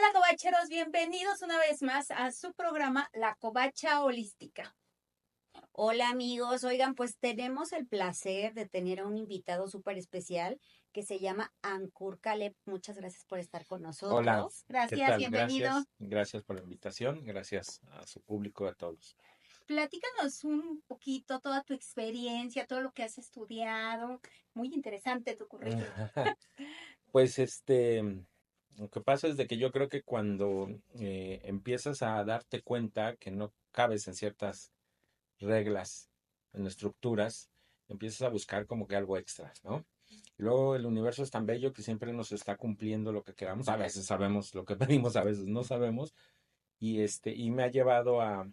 Hola, covacheros, bienvenidos una vez más a su programa La Covacha Holística. Hola amigos, oigan, pues tenemos el placer de tener a un invitado súper especial que se llama Ankur Caleb. Muchas gracias por estar con Hola, nosotros. ¿qué Gracias, tal? bienvenido. Gracias por la invitación, gracias a su público, a todos. Platícanos un poquito toda tu experiencia, todo lo que has estudiado. Muy interesante tu currículum. Pues lo que pasa es de que yo creo que cuando empiezas a darte cuenta que no cabes en ciertas reglas, en estructuras, empiezas a buscar como que algo extra, ¿no? Y luego el universo es tan bello que siempre nos está cumpliendo lo que queramos. A veces sabemos lo que pedimos, a veces no sabemos. Y me ha llevado a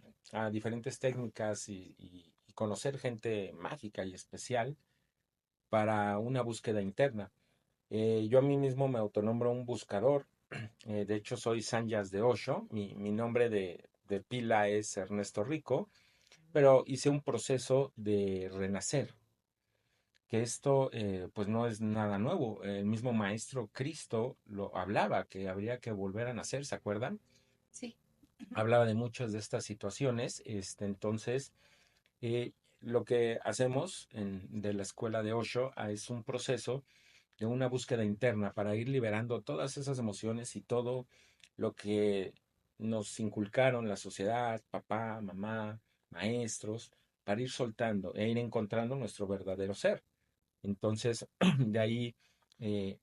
diferentes técnicas y conocer gente mágica y especial para una búsqueda interna. Yo a mí mismo me autonombro un buscador. De hecho, soy Sanyas de Osho. Mi nombre de pila es Ernesto Rico, pero hice un proceso de renacer, que esto pues no es nada nuevo. El mismo maestro Cristo lo hablaba, que habría que volver a nacer, ¿se acuerdan? Sí. Hablaba de muchas de estas situaciones. Entonces, eh, lo que hacemos de la escuela de Osho es un proceso de una búsqueda interna para ir liberando todas esas emociones y todo lo que nos inculcaron la sociedad, papá, mamá, maestros, para ir soltando e ir encontrando nuestro verdadero ser. Entonces, de ahí eh,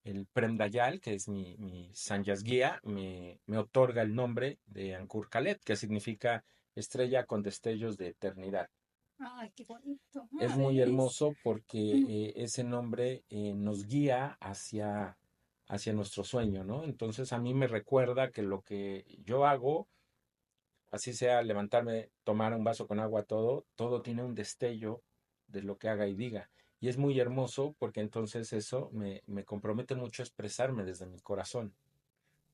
el Prem Dayal, que es mi Sanyas guía, me otorga el nombre de Ankur Kalet, que significa estrella con destellos de eternidad. Ay, qué bonito. Es muy hermoso porque ese nombre nos guía hacia nuestro sueño, ¿no? Entonces a mí me recuerda que lo que yo hago, así sea levantarme, tomar un vaso con agua, todo tiene un destello de lo que haga y diga. Y es muy hermoso porque entonces eso me compromete mucho a expresarme desde mi corazón.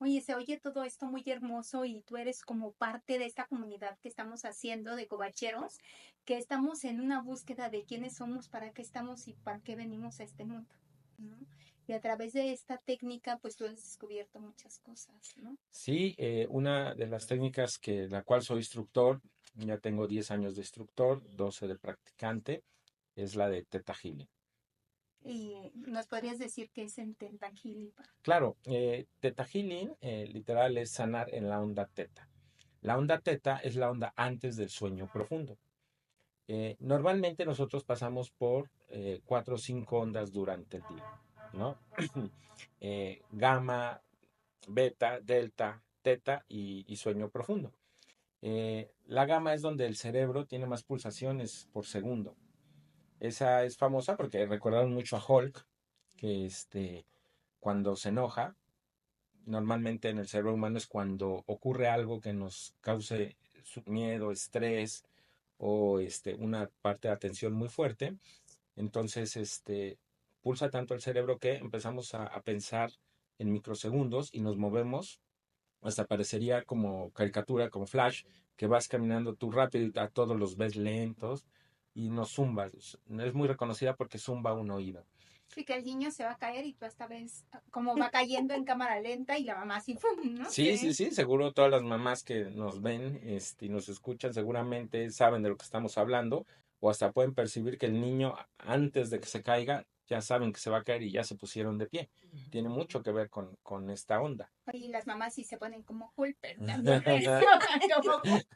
Oye, se oye todo esto muy hermoso y tú eres como parte de esta comunidad que estamos haciendo de covacheros, que estamos en una búsqueda de quiénes somos, para qué estamos y para qué venimos a este mundo, ¿no? Y a través de esta técnica, pues tú has descubierto muchas cosas, ¿no? Sí, una de las técnicas la cual soy instructor, ya tengo 10 años de instructor, 12 de practicante, es la de Theta Healing. Y nos podrías decir qué es en Tentangili. Claro, Theta Healing literal es sanar en la onda Theta. La onda Theta es la onda antes del sueño profundo. Normalmente nosotros pasamos por 4 o 5 ondas durante el día, ¿no? Gamma, beta, delta, teta y sueño profundo. La gamma es donde el cerebro tiene más pulsaciones por segundo. Esa es famosa porque recordaron mucho a Hulk, que cuando se enoja, normalmente en el cerebro humano es cuando ocurre algo que nos cause miedo, estrés o una parte de atención muy fuerte. Entonces, pulsa tanto el cerebro que empezamos a pensar en microsegundos y nos movemos. Hasta parecería como caricatura, como Flash, que vas caminando tú rápido y a todos los ves lentos y no zumbas. Es muy reconocida porque zumba un oído. Sí, que el niño se va a caer y tú hasta ves cómo va cayendo en cámara lenta y la mamá así, ¡fum! ¿No? Sí, sí, Sí. sí, seguro todas las mamás que nos ven y nos escuchan seguramente saben de lo que estamos hablando o hasta pueden percibir que el niño antes de que se caiga ya saben que se va a caer y ya se pusieron de pie. Tiene mucho que ver con esta onda. Oye, y las mamás sí se ponen como Hulk, pero también ves como Hulk,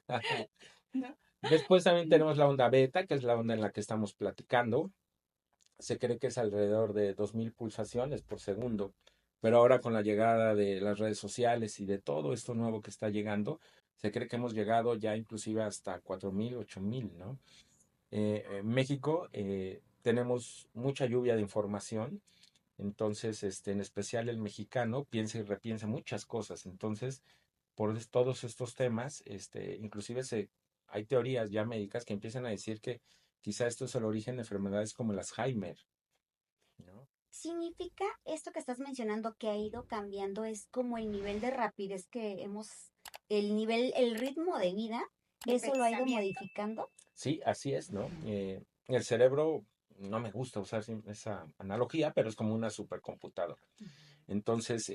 ¿no? Después también tenemos la onda beta, que es la onda en la que estamos platicando. Se cree que es alrededor de 2000 pulsaciones por segundo, pero ahora con la llegada de las redes sociales y de todo esto nuevo que está llegando, se cree que hemos llegado ya inclusive hasta 4000, 8000, ¿no? En México tenemos mucha lluvia de información, entonces en especial el mexicano piensa y repiensa muchas cosas, entonces por todos estos temas, inclusive hay teorías ya médicas que empiezan a decir que quizá esto es el origen de enfermedades como el Alzheimer, ¿no? ¿Significa esto que estás mencionando que ha ido cambiando? Es como el nivel de rapidez que el nivel, el ritmo de vida, De eso lo ha ido pensamiento. modificando. Sí, así es, ¿no? El cerebro, no me gusta usar esa analogía, pero es como una supercomputadora. Entonces,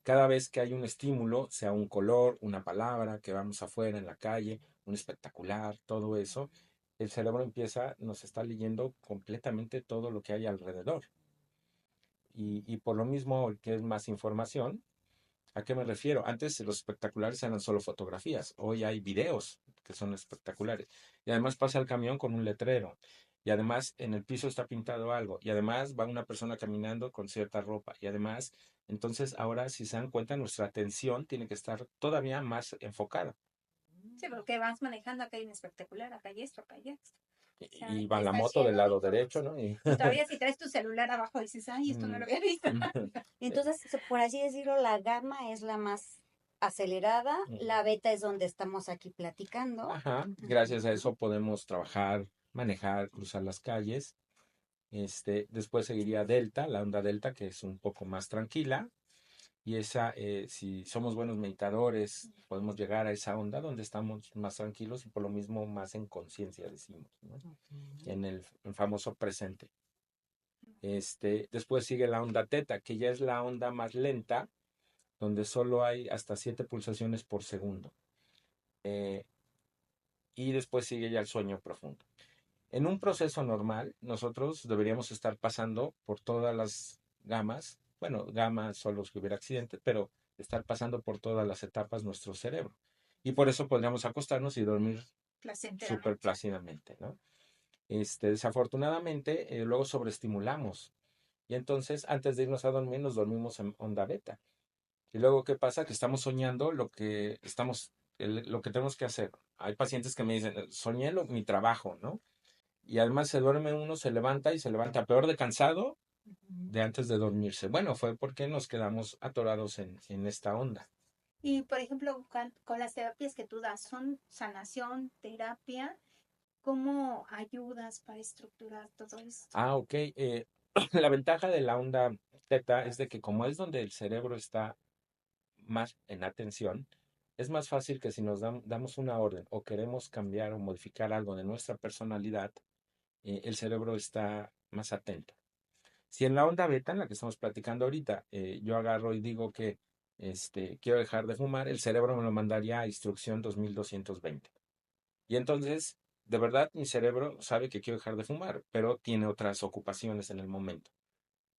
cada vez que hay un estímulo, sea un color, una palabra, que vamos afuera en la calle, un espectacular, todo eso, el cerebro nos está leyendo completamente todo lo que hay alrededor. Y por lo mismo que es más información, ¿a qué me refiero? Antes los espectaculares eran solo fotografías, hoy hay videos que son espectaculares. Y además pasa el camión con un letrero. Y además en el piso está pintado algo. Y además va una persona caminando con cierta ropa. Y además, entonces ahora si se dan cuenta, nuestra atención tiene que estar todavía más enfocada. Sí, porque vas manejando, acá hay un espectacular, acá hay esto, acá hay esto. O sea, Y y va la está moto del lleno de lado derecho, información. ¿no? Y todavía si traes tu celular abajo dices, ay, esto no lo había visto. Entonces, por así decirlo, la gamma es la más acelerada, la beta es donde estamos aquí platicando. Ajá, gracias a eso podemos trabajar, manejar, cruzar las calles. Después seguiría Delta, la onda Delta, que es un poco más tranquila. Y esa, si somos buenos meditadores, podemos llegar a esa onda donde estamos más tranquilos y por lo mismo más en conciencia, decimos, ¿no? En el famoso presente. Después sigue la onda Teta, que ya es la onda más lenta, donde solo hay hasta 7 pulsaciones por segundo. Y después sigue ya el sueño profundo. En un proceso normal, nosotros deberíamos estar pasando por todas las gamas, bueno, gamas son los que hubiera accidentes, pero estar pasando por todas las etapas nuestro cerebro. Y por eso podríamos acostarnos y dormir súper plácidamente, ¿no? Desafortunadamente, luego sobreestimulamos. Y entonces, antes de irnos a dormir, nos dormimos en onda beta. Y luego, ¿qué pasa? Que estamos soñando lo que tenemos que hacer. Hay pacientes que me dicen, soñé mi trabajo, ¿no? Y además se duerme uno, se levanta y se levanta peor de cansado de antes de dormirse. Bueno, fue porque nos quedamos atorados en esta onda. Y por ejemplo, con las terapias que tú das, son sanación, terapia, ¿cómo ayudas para estructurar todo esto? Ah, ok. La ventaja de la onda teta es de que como es donde el cerebro está más en atención, es más fácil que si nos damos una orden o queremos cambiar o modificar algo de nuestra personalidad, el cerebro está más atento. Si en la onda beta, en la que estamos platicando ahorita, yo agarro y digo que quiero dejar de fumar, el cerebro me lo mandaría a instrucción 2220. Y entonces, de verdad, mi cerebro sabe que quiero dejar de fumar, pero tiene otras ocupaciones en el momento.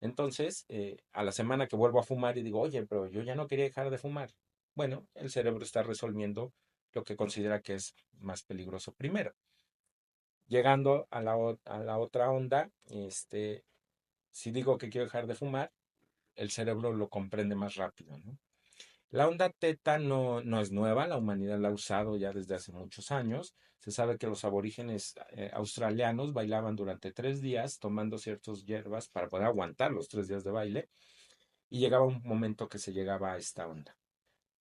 Entonces, a la semana que vuelvo a fumar y digo, oye, pero yo ya no quería dejar de fumar. Bueno, el cerebro está resolviendo lo que considera que es más peligroso primero. Llegando a la otra onda, si digo que quiero dejar de fumar, el cerebro lo comprende más rápido, ¿no? La onda teta no es nueva, la humanidad la ha usado ya desde hace muchos años. Se sabe que los aborígenes australianos bailaban durante 3 días tomando ciertas hierbas para poder aguantar los 3 días de baile y llegaba un momento que se llegaba a esta onda.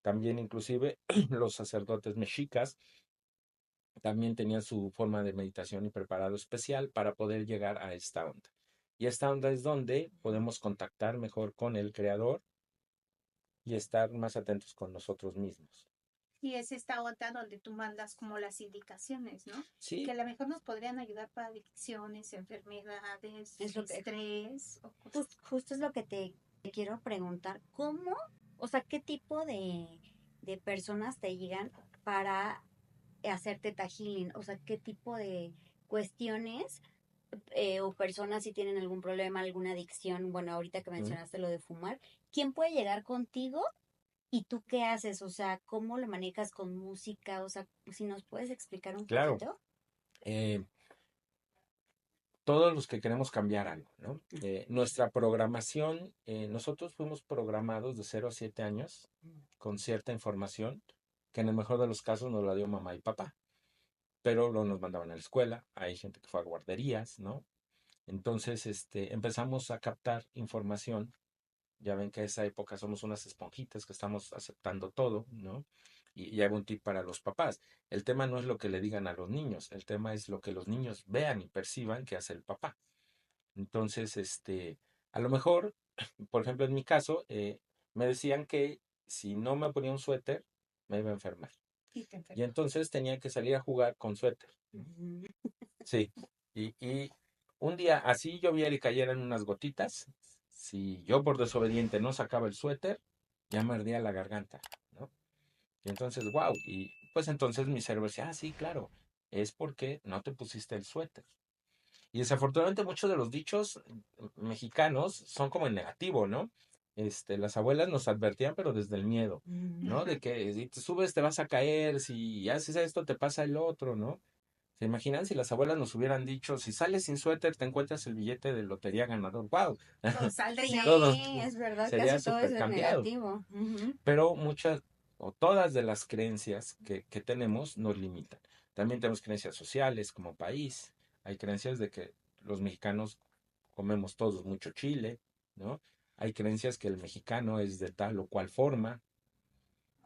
También inclusive los sacerdotes mexicas también tenían su forma de meditación y preparado especial para poder llegar a esta onda. Y esta onda es donde podemos contactar mejor con el creador y estar más atentos con nosotros mismos. Y es esta onda donde tú mandas como las indicaciones, ¿no? Sí. Que a lo mejor nos podrían ayudar para adicciones, enfermedades, estrés. Justo es lo que te quiero preguntar. ¿Cómo, o sea, qué tipo de personas te llegan para hacer Theta Healing? O sea, qué tipo de cuestiones o personas si tienen algún problema, alguna adicción. Bueno, ahorita que mencionaste lo de fumar, ¿quién puede llegar contigo? ¿Y tú qué haces? O sea, ¿cómo lo manejas con música? O sea, si nos puedes explicar un poquito. Todos los que queremos cambiar algo, ¿no? Nuestra programación, nosotros fuimos programados de 0 a 7 años con cierta información que en el mejor de los casos nos la dio mamá y papá, pero lo nos mandaban a la escuela, hay gente que fue a guarderías, ¿no? Entonces, empezamos a captar información. Ya ven que a esa época somos unas esponjitas que estamos aceptando todo, ¿no? Y hay un tip para los papás. El tema no es lo que le digan a los niños, el tema es lo que los niños vean y perciban que hace el papá. Entonces, a lo mejor, por ejemplo, en mi caso, me decían que si no me ponía un suéter, me iba a enfermar. Y entonces tenía que salir a jugar con suéter. Sí. Y un día así lloviera y cayeran unas gotitas, si yo por desobediente no sacaba el suéter, ya me ardía la garganta, ¿no? Y entonces, wow, y pues entonces mi cerebro decía, sí, claro, es porque no te pusiste el suéter. Y desafortunadamente muchos de los dichos mexicanos son como en negativo, ¿no? Las abuelas nos advertían, pero desde el miedo, ¿no? De que si te subes te vas a caer, si haces esto te pasa el otro, ¿no? ¿Se imaginan si las abuelas nos hubieran dicho, si sales sin suéter te encuentras el billete de lotería ganador? ¡Wow! Todos saldríamos. Todo Sí, es verdad, sería casi todo súper eso es cambiado. negativo. Ujú. Pero muchas o todas de las creencias que tenemos nos limitan. También tenemos creencias sociales como país. Hay creencias de que los mexicanos comemos todos mucho chile, ¿no? Hay creencias que el mexicano es de tal o cual forma,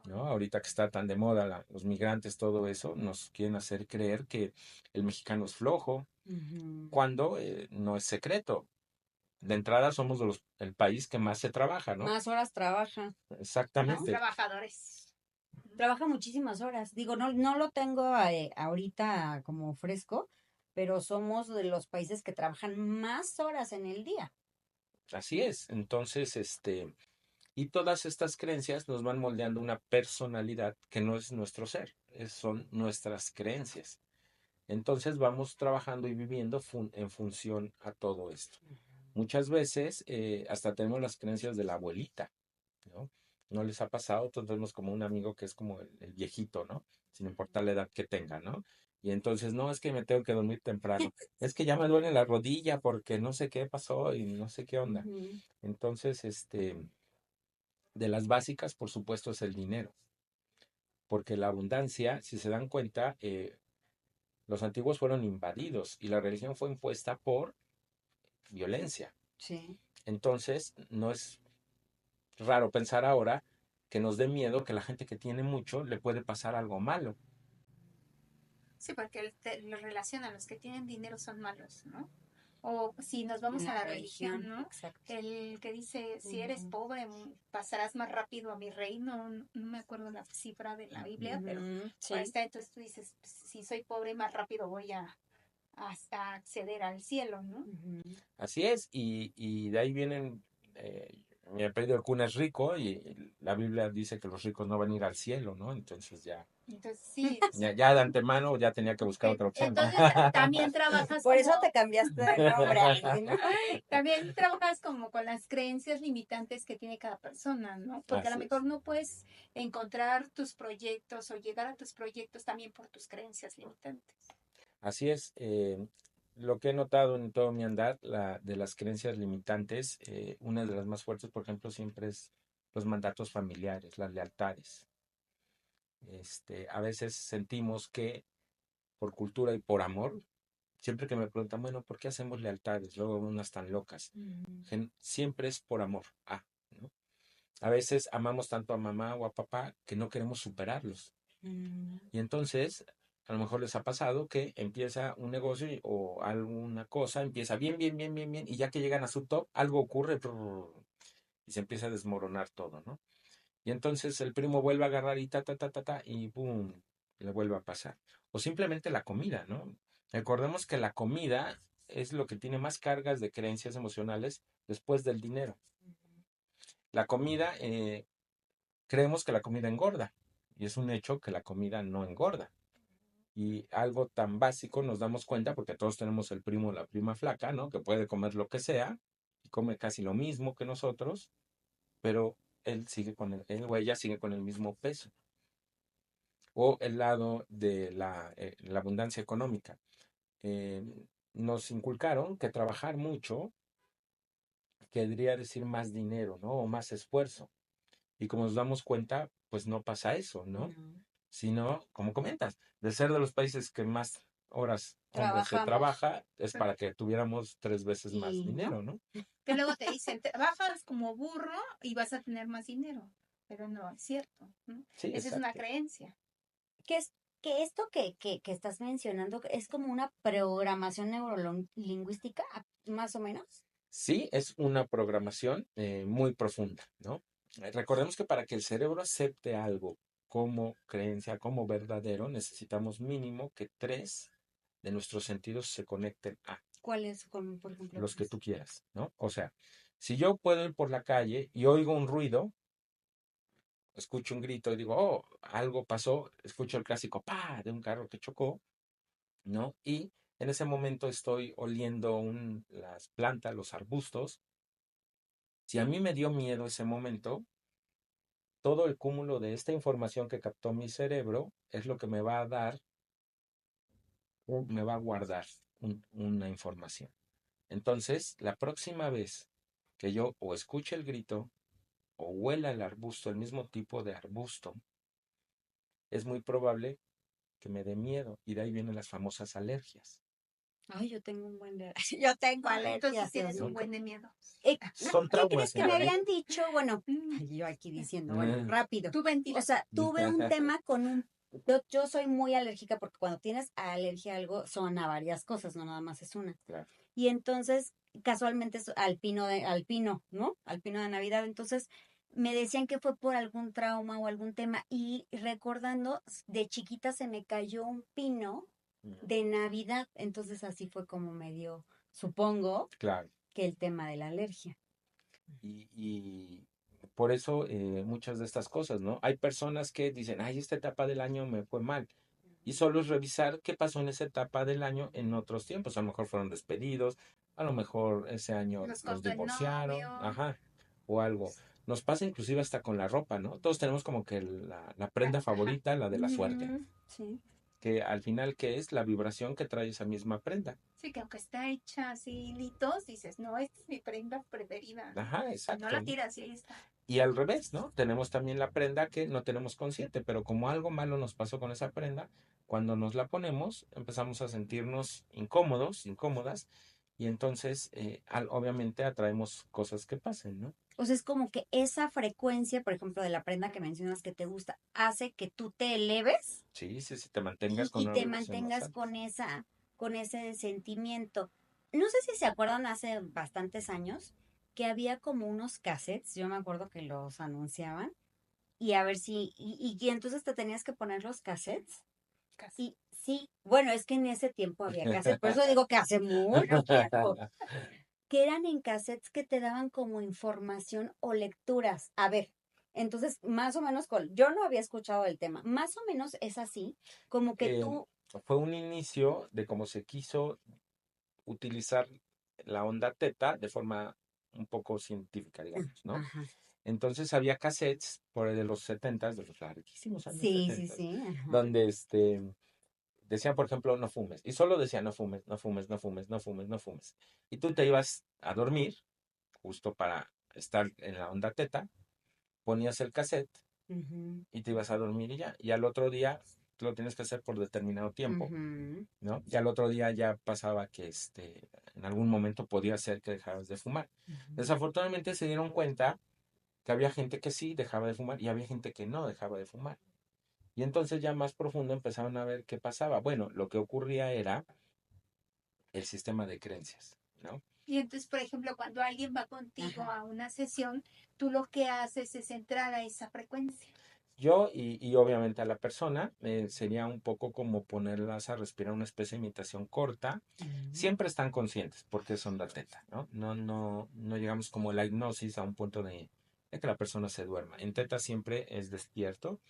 ¿no? Ahorita que está tan de moda los migrantes, todo eso, nos quieren hacer creer que el mexicano es flojo, Ujú. cuando no es secreto. De entrada somos el país que más se trabaja, ¿no? Más horas trabaja, Más ¿no? Exactamente. trabajadores. Trabaja muchísimas horas. Digo, no lo tengo ahorita como fresco, pero somos de los países que trabajan más horas en el día. Así es. Entonces, y todas estas creencias nos van moldeando una personalidad que no es nuestro ser, son nuestras creencias. Entonces vamos trabajando y viviendo en función a todo esto. Muchas veces hasta tenemos las creencias de la abuelita, ¿no? ¿No les ha pasado? Entonces tenemos como un amigo que es como el viejito, ¿no? Sin importar la edad que tenga, ¿no? Y entonces, no, es que me tengo que dormir temprano. Es que ya me duele la rodilla porque no sé qué pasó y no sé qué onda. Ujú. Entonces, de las básicas, por supuesto, es el dinero. Porque la abundancia, si se dan cuenta, los antiguos fueron invadidos y la religión fue impuesta por violencia. Sí. Entonces, no es raro pensar ahora que nos dé miedo que la gente que tiene mucho le puede pasar algo malo. Sí, porque lo relacionan, los que tienen dinero son malos, ¿no? O si nos vamos En a la la religión, religión, ¿no? exacto. El que dice, si eres Ujú. pobre, pasarás más rápido a mi reino. No me acuerdo la cifra de la Biblia, pero Ujú, por ahí sí. está. Entonces tú dices, pues, si soy pobre, más rápido voy a acceder al cielo, ¿no? Ujú. Así es, y de ahí vienen, mi apellido el cuna es rico y la Biblia dice que los ricos no van a ir al cielo, ¿no? Entonces Entonces sí, ya de antemano ya tenía que buscar otra opción. entonces también trabajas Por eso como, te cambiaste de nombre, Andy, ¿no? también trabajas como con las creencias limitantes que tiene cada persona, ¿no? Porque a lo Así mejor es. no puedes encontrar tus proyectos o llegar a tus proyectos también por tus creencias limitantes. Así es. Lo que he notado en todo mi andar, de las creencias limitantes, una de las más fuertes, por ejemplo, siempre es los mandatos familiares, las lealtades. A veces sentimos que por cultura y por amor, siempre que me preguntan, bueno, ¿por qué hacemos lealtades? Luego unas tan locas. Ujú. Siempre es por amor. ¿No? A veces amamos tanto a mamá o a papá que no queremos superarlos. Ujú. Y entonces, a lo mejor les ha pasado que empieza un negocio o alguna cosa, empieza bien, bien, bien, bien, bien, y ya que llegan a su top, algo ocurre y se empieza a desmoronar todo, ¿no? Y entonces el primo vuelve a agarrar y ta, ta, ta, ta, ta, y ¡boom! Le vuelve a pasar. O simplemente la comida, ¿no? Recordemos que la comida es lo que tiene más cargas de creencias emocionales después del dinero. La comida, creemos que la comida engorda, y es un hecho que la comida no engorda. Y algo tan básico nos damos cuenta porque todos tenemos el primo o la prima flaca, ¿no? Que puede comer lo que sea y come casi lo mismo que nosotros, pero él o ella sigue con el mismo peso. O el lado de la abundancia económica. Eh, Nos inculcaron que trabajar mucho querría decir más dinero, ¿no? O más esfuerzo. Y como nos damos cuenta, pues no pasa eso, ¿no? No. Sino, como comentas, de ser de los países que más horas, hombres, se Trabajamos trabaja, es para que tuviéramos 3 veces más y no. dinero, ¿no? Que luego te dicen, trabajas como burro y vas a tener más dinero, pero no es cierto, ¿no? Sí, Esa es una exacto. creencia. Que es que esto que estás mencionando es como una programación neurolingüística, más o menos. Sí, es una programación muy profunda, ¿no? Recordemos que para que el cerebro acepte algo como creencia, como verdadero, necesitamos mínimo que 3 de nuestros sentidos se conecten a ¿Cuáles, por ejemplo, los que tres? tú quieras, ¿no? O sea, Si yo puedo ir por la calle y oigo un ruido, escucho un grito y digo, oh, algo pasó, escucho el clásico pa de un carro que chocó, ¿no? Y en ese momento estoy oliendo las plantas, los arbustos. Si a mí me dio miedo ese momento, todo el cúmulo de esta información que captó mi cerebro es lo que me va a dar, me va a guardar una información. Entonces, la próxima vez que yo o escuche el grito o huela el arbusto, el mismo tipo de arbusto, es muy probable que me dé miedo y de ahí vienen las famosas alergias. Ay, yo tengo un buen de... Yo tengo Entonces alergias, tienes Dios un mío. buen de miedo. Son ¿Qué crees traumas que en me realidad. habían dicho? Bueno, Mm, ay, yo aquí diciendo, bueno, rápido. Tú O ventilas. sea, tuve un tema con un... Yo soy muy alérgica porque cuando tienes alergia a algo son a varias cosas, no nada más es una. Claro. Y entonces, casualmente es alpino, ¿no? Alpino de Navidad. Entonces, me decían que fue por algún trauma o algún tema. Y recordando, de chiquita se me cayó un pino de Navidad. Entonces, así fue como me dio, supongo, Claro. que el tema de la alergia. Y por eso muchas de estas cosas, ¿no? Hay personas que dicen, ay, esta etapa del año me fue mal. Y solo es revisar qué pasó en esa etapa del año en otros tiempos. A lo mejor fueron despedidos, a lo mejor ese año Los los cortó el divorciaron, novio. ajá, o algo. Nos pasa inclusive hasta con la ropa, ¿no? Todos tenemos como que la prenda Ajá. favorita, la de la suerte, Sí. que al final, ¿qué es? La vibración que trae esa misma prenda. Sí, que aunque está hecha así hilitos, dices, no, esta es mi prenda preferida. Ajá, Y no exacto, la ¿no? tiras y ahí está. Y al revés, ¿no? Tenemos también la prenda que no tenemos consciente, pero como algo malo nos pasó con esa prenda, cuando nos la ponemos empezamos a sentirnos incómodos, incómodas, y entonces obviamente atraemos cosas que pasen, ¿no? O sea, es como que esa frecuencia, por ejemplo, de la prenda que mencionas que te gusta, hace que tú te eleves Sí, sí, sí, te mantengas con y una te vibración más mantengas alta. con ese sentimiento. No sé si se acuerdan hace bastantes años que había como unos cassettes, yo me acuerdo que los anunciaban, y a ver si, y entonces te tenías que poner los cassettes. Casi. Y sí, bueno, es que en ese tiempo había cassettes, por eso digo que hace mucho tiempo, que eran en cassettes que te daban como información o lecturas. A ver, entonces, más o menos, yo no había escuchado el tema, más o menos es así, como que Eh, tú, Fue un inicio de cómo se quiso utilizar la onda teta de forma un poco científica, digamos, ¿no? ajá, Entonces había cassettes por ahí de los setentas, de los larguísimos años sí, sí, setentas, sí, ajá. donde decían, por ejemplo, no fumes. Y solo decían, no fumes, no fumes, no fumes, no fumes, no fumes. Y tú te ibas a dormir, justo para estar en la onda teta, ponías el cassette Ujú, y te ibas a dormir y ya. Y al otro día lo tienes que hacer por determinado tiempo, ujú, ¿no? Y al otro día ya pasaba que en algún momento podía ser que dejaras de fumar. ujú. Desafortunadamente se dieron cuenta que había gente que sí dejaba de fumar y había gente que no dejaba de fumar. Y entonces ya más profundo empezaron a ver qué pasaba. Bueno, lo que ocurría era el sistema de creencias, ¿no? Y entonces, por ejemplo, cuando alguien va contigo Ajá. a una sesión, tú lo que haces es entrar a esa frecuencia. Yo y obviamente a la persona sería un poco como ponerlas a respirar una especie de meditación corta. Ujú, Siempre están conscientes porque son la teta, ¿no? No llegamos como la hipnosis a un punto de que la persona se duerma. En teta siempre es despierto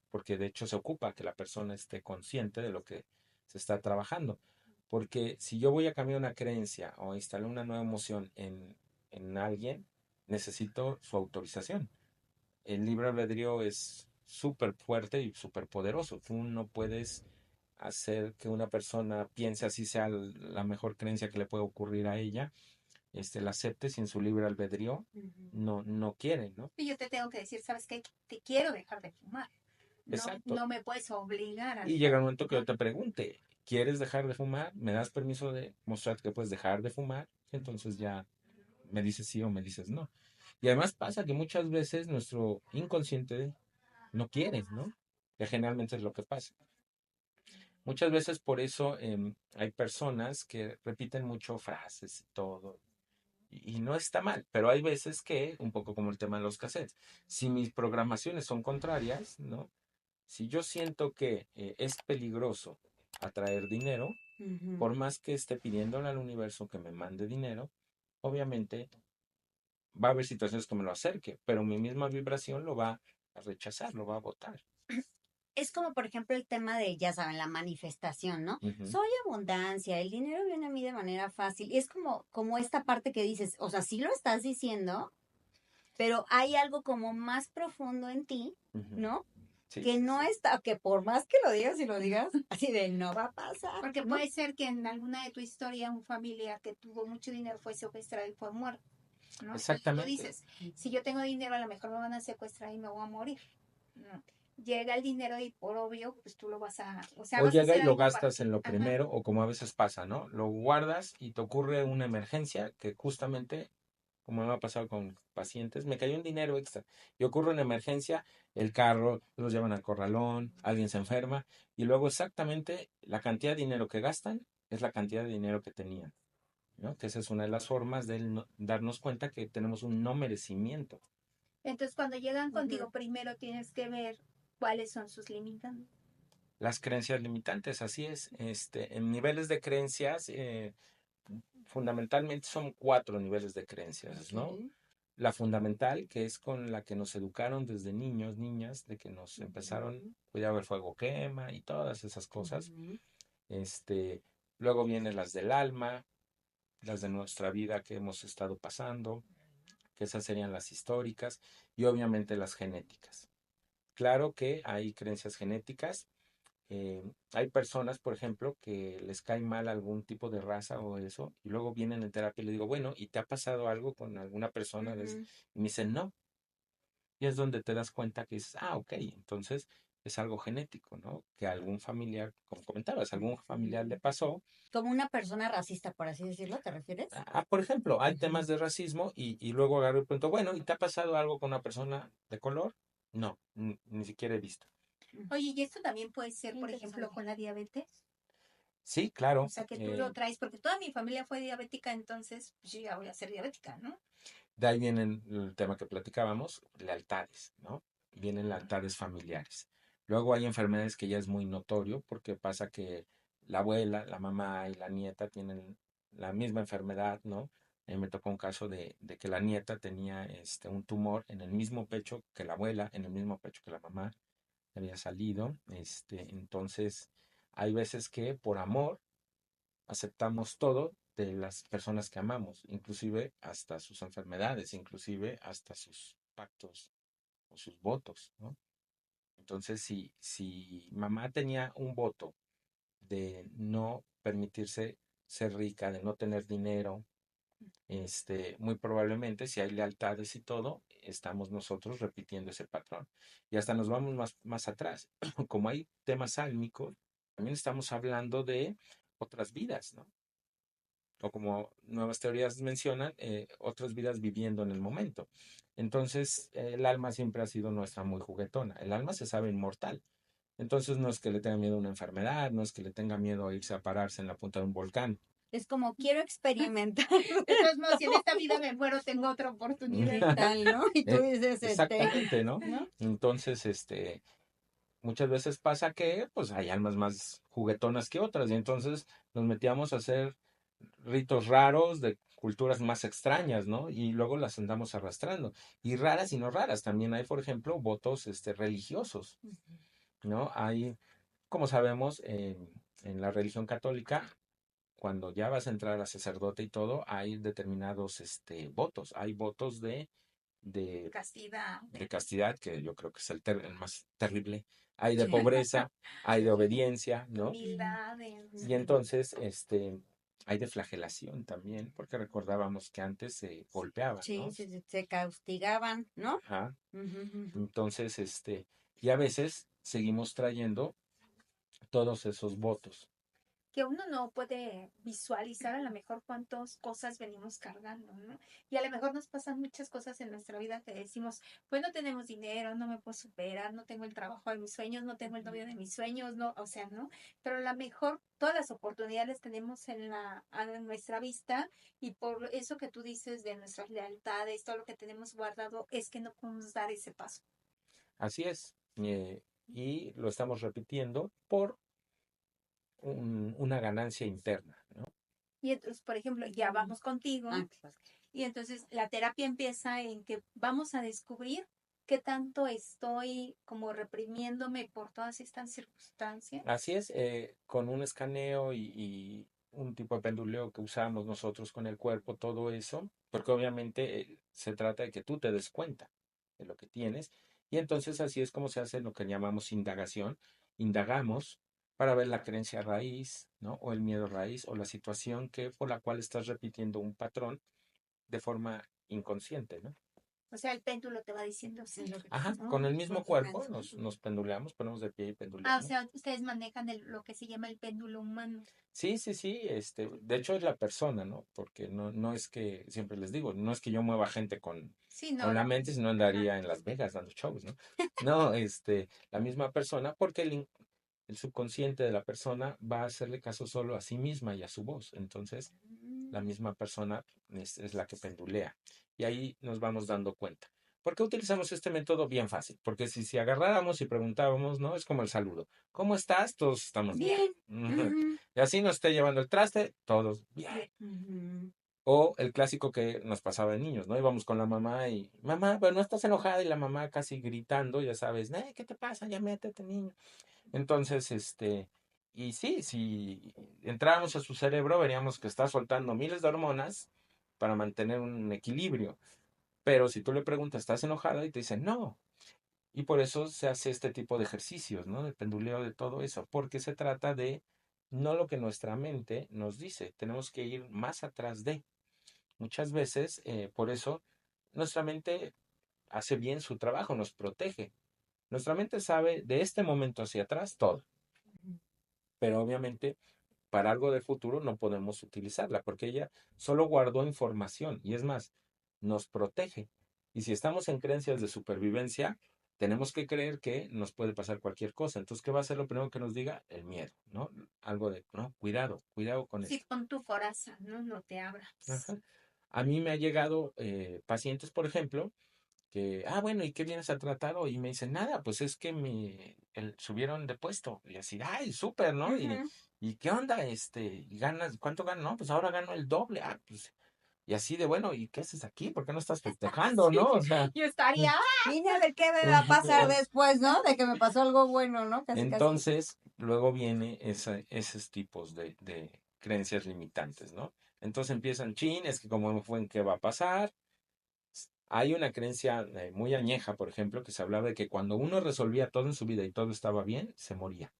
porque de hecho se ocupa que la persona esté consciente de lo que se está trabajando. Porque si yo voy a cambiar una creencia o instalar una nueva emoción en alguien, necesito su autorización. El libre albedrío es súper fuerte y súper poderoso. Tú no puedes hacer que una persona piense así sea la mejor creencia que le puede ocurrir a ella, la acepte sin su libre albedrío, ujú. no quiere, ¿no? Y yo te tengo que decir, ¿sabes qué? Te quiero dejar de fumar. No, Exacto. no me puedes obligar a Y dejar llega de el momento que yo fumar. te pregunte, ¿quieres dejar de fumar? ¿Me das permiso de mostrarte que puedes dejar de fumar? Y entonces ya me dices sí o me dices no. Y además pasa que muchas veces nuestro inconsciente no quiere, ¿no? Que generalmente es lo que pasa. Muchas veces por eso hay personas que repiten mucho frases y todo. Y no está mal, pero hay veces que, un poco como el tema de los cassettes, si mis programaciones son contrarias, ¿no? Si yo siento que es peligroso atraer dinero, Ujú. por más que esté pidiéndole al universo que me mande dinero, obviamente va a haber situaciones que me lo acerque, pero mi misma vibración lo va a rechazar, lo va a botar. Es como, por ejemplo, el tema de, ya saben, la manifestación, ¿no? Ujú. Soy abundancia, el dinero viene a mí de manera fácil. Y es como esta parte que dices, o sea, sí lo estás diciendo, pero hay algo como más profundo en ti, Ujú. ¿no? Sí, Que sí, no sí. está, que por más que lo digas y lo digas, así de no va a pasar, Porque ¿no? puede ser que en alguna de tu historia un familiar que tuvo mucho dinero fue secuestrado y fue muerto, ¿no? Y tú Exactamente. dices, si yo tengo dinero, a lo mejor me van a secuestrar y me voy a morir. No. Llega el dinero y por obvio, pues tú lo vas a, o sea, O vas a llega y hacer lo algo para gastas ti. en lo Ajá. primero, o como a veces pasa, ¿no? Lo guardas y te ocurre una emergencia que justamente, como me ha pasado con pacientes, me cayó un dinero extra y ocurre una emergencia, el carro, los llevan al corralón, alguien se enferma y luego exactamente la cantidad de dinero que gastan es la cantidad de dinero que tenían, ¿no? Que esa es una de las formas de darnos cuenta que tenemos un no merecimiento. Entonces, cuando llegan Ujú. contigo, primero tienes que ver cuáles son sus limitantes. Las creencias limitantes, así es. En niveles de creencias, fundamentalmente son 4 niveles de creencias, ¿no? Ok. La fundamental, que es con la que nos educaron desde niños, niñas, de que nos empezaron, Ujú, cuidado, el fuego quema y todas esas cosas. ujú. Este, luego vienen las del alma, las de nuestra vida que hemos estado pasando, que esas serían las históricas, y obviamente las genéticas. Claro que hay creencias genéticas. Hay personas, por ejemplo, que les cae mal algún tipo de raza o eso, y luego vienen en terapia y le digo, bueno, ¿y te ha pasado algo con alguna persona? Ujú. Y me dicen, no. Y es donde te das cuenta que dices, ah, ok, entonces es algo genético, ¿no? Que a algún familiar, como comentabas, algún familiar le pasó. Como una persona racista, por así decirlo, ¿te refieres? Por ejemplo, hay Ujú. temas de racismo y luego agarro y pregunto, bueno, ¿y te ha pasado algo con una persona de color? No, ni siquiera he visto. Oye, y esto también puede ser, Qué por ejemplo, interesante. con la diabetes. Sí, O claro. sea, que tú lo traes, porque toda mi familia fue diabética, entonces pues, yo ya voy a ser diabética, ¿no? De ahí viene el tema que platicábamos, lealtades, ¿no? Vienen lealtades familiares. Luego hay enfermedades que ya es muy notorio porque pasa que la abuela, la mamá y la nieta tienen la misma enfermedad, ¿no? Me tocó un caso de que la nieta tenía un tumor en el mismo pecho que la abuela, en el mismo pecho que la mamá había salido. Entonces, hay veces que por amor aceptamos todo de las personas que amamos, inclusive hasta sus enfermedades, inclusive hasta sus pactos o sus votos, ¿no? Entonces, si mamá tenía un voto de no permitirse ser rica, de no tener dinero, muy probablemente si hay lealtades y todo, estamos nosotros repitiendo ese patrón. Y hasta nos vamos más atrás. Como hay temas álmicos, también estamos hablando de otras vidas, ¿no? O como nuevas teorías mencionan, otras vidas viviendo en el momento. Entonces, el alma siempre ha sido nuestra muy juguetona. El alma se sabe inmortal. Entonces, no es que le tenga miedo a una enfermedad, no es que le tenga miedo a irse a pararse en la punta de un volcán. Es como quiero experimentar De todos modos, si en esto. esta vida me muero, tengo otra oportunidad. ¿Qué tal, no? Y tú dices, Exactamente, ¿no? ¿no? Entonces, muchas veces pasa que, pues, hay almas más juguetonas que otras, y entonces nos metíamos a hacer ritos raros de culturas más extrañas, ¿no? Y luego las andamos arrastrando. Y raras y no raras. También hay, por ejemplo, votos religiosos, ¿no? Hay, como sabemos, en la religión católica, cuando ya vas a entrar a sacerdote y todo, hay determinados votos. Hay votos de, Castidad, de castidad, que yo creo que es el más terrible. Hay de pobreza, hay de obediencia, de ¿no? humildad, Y entonces, hay de flagelación también, porque recordábamos que antes se golpeaban, Sí, ¿no? se castigaban, ¿no? Ajá. Ujú, ujú. Entonces, y a veces seguimos trayendo todos esos votos. que uno no puede visualizar a lo mejor cuántas cosas venimos cargando, ¿no? Y a lo mejor nos pasan muchas cosas en nuestra vida que decimos, pues no tenemos dinero, no me puedo superar, no tengo el trabajo de mis sueños, no tengo el novio de mis sueños, no, o sea, ¿no? Pero a lo mejor todas las oportunidades tenemos a nuestra vista y por eso que tú dices de nuestras lealtades, todo lo que tenemos guardado, es que no podemos dar ese paso. Así es. Y lo estamos repitiendo por una ganancia interna, ¿no? Y entonces, por ejemplo, ya vamos contigo Ah, claro. Y entonces la terapia empieza en que vamos a descubrir qué tanto estoy como reprimiéndome por todas estas circunstancias. Así es, con un escaneo y un tipo de penduleo que usamos nosotros con el cuerpo, todo eso, porque obviamente se trata de que tú te des cuenta de lo que tienes, y entonces así es como se hace lo que llamamos indagación. Indagamos para ver la creencia raíz, ¿no? O el miedo raíz, o la situación que por la cual estás repitiendo un patrón de forma inconsciente, ¿no? O sea, el péndulo te va diciendo sí. Es lo que Ajá, ¿no? con el mismo Con cuerpo frecuencia. nos penduleamos, ponemos de pie y Ah, o penduleamos. sea, ustedes manejan lo que se llama el péndulo humano. Sí, sí, sí, de hecho es la persona, ¿no? Porque no es que, siempre les digo, no es que yo mueva gente Sí, con no, la mente, sino ajá. andaría en Las Vegas dando shows, ¿no? No, la misma persona, porque el subconsciente de la persona va a hacerle caso solo a sí misma y a su voz. Entonces, la Mm. misma persona es la que pendulea. Y ahí nos vamos dando cuenta. ¿Por qué utilizamos este método? Bien fácil. Porque si agarráramos y preguntábamos, ¿no? Es como el saludo. ¿Cómo estás? Todos estamos bien. Bien. Ujú, Y así nos esté llevando el traste, todos bien. ujú. O el clásico que nos pasaba de niños, ¿no? Íbamos con la mamá y, mamá, pero no estás enojada, y la mamá casi gritando, ya sabes, ¿qué te pasa? Ya métete, niño. Entonces, y sí, si entráramos a su cerebro, veríamos que está soltando miles de hormonas para mantener un equilibrio. Pero si tú le preguntas, ¿estás enojada? Y te dice, no. Y por eso se hace este tipo de ejercicios, ¿no? De penduleo de todo eso, porque se trata de no lo que nuestra mente nos dice, tenemos que ir más atrás de. Muchas veces, por eso, nuestra mente hace bien su trabajo, nos protege. Nuestra mente sabe de este momento hacia atrás todo, pero obviamente para algo del futuro no podemos utilizarla porque ella solo guardó información y es más, nos protege. Y si estamos en creencias de supervivencia, tenemos que creer que nos puede pasar cualquier cosa. Entonces, ¿qué va a ser lo primero que nos diga? El miedo, ¿no? Algo de, no, cuidado, cuidado con Sí, esto. pon tu coraza, ¿no? No te abras. Ajá. A mí me ha llegado pacientes, por ejemplo, que, bueno, ¿y qué vienes a tratar hoy? Y me dicen, nada, pues es que subieron de puesto. Y así, ay, súper, ¿no? Ujú. ¿Y qué onda? ¿Y ganas, cuánto ganas? No, pues ahora gano el doble. Pues, y así de, bueno, ¿y qué haces aquí? ¿Por qué no estás festejando, Sí, no? O sea, yo estaría. Vine a ver qué me va a pasar después, ¿no? De que me pasó algo bueno, ¿no? Casi, casi. entonces, luego viene esos tipos de creencias limitantes, ¿no? Entonces empiezan, chin, es que como me fue en qué va a pasar. Hay una creencia muy añeja, por ejemplo, que se hablaba de que cuando uno resolvía todo en su vida y todo estaba bien, se moría,